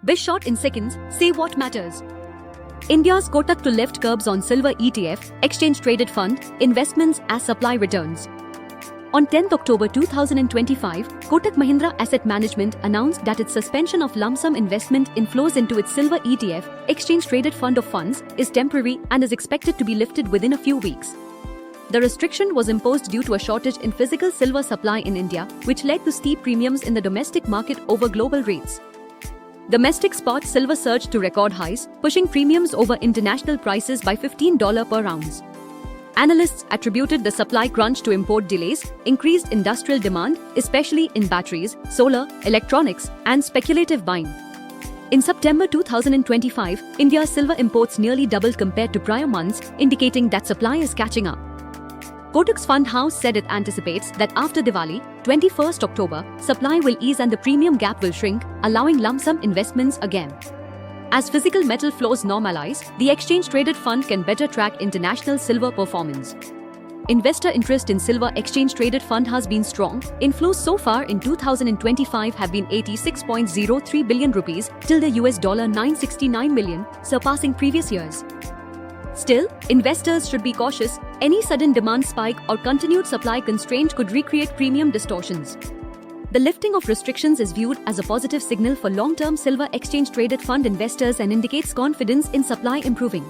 BizShort in seconds, say what matters. India's Kotak to lift curbs on silver ETF, exchange-traded fund, investments as supply returns. On 10 October 2025, Kotak Mahindra Asset Management announced that its suspension of lump sum investment inflows into its silver ETF, exchange-traded fund of funds, is temporary and is expected to be lifted within a few weeks. The restriction was imposed due to a shortage in physical silver supply in India, which led to steep premiums in the domestic market over global rates. Domestic spot silver surged to record highs, pushing premiums over international prices by $15 per ounce. Analysts attributed the supply crunch to import delays, increased industrial demand, especially in batteries, solar, electronics, and speculative buying. In September 2025, India's silver imports nearly doubled compared to prior months, indicating that supply is catching up. Kotak's fund house said it anticipates that after Diwali, 21st October, supply will ease and the premium gap will shrink, allowing lump sum investments again. As physical metal flows normalize, the exchange-traded fund can better track international silver performance. Investor interest in silver exchange-traded fund has been strong. Inflows so far in 2025 have been 86.03 billion rupees till the $969 million, surpassing previous years. Still, investors should be cautious. Any sudden demand spike or continued supply constraint could recreate premium distortions. The lifting of restrictions is viewed as a positive signal for long-term silver exchange-traded fund investors and indicates confidence in supply improving.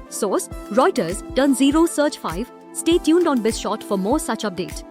Source: Reuters, Turn Zero Search 5. Stay tuned on BizShort for more such update.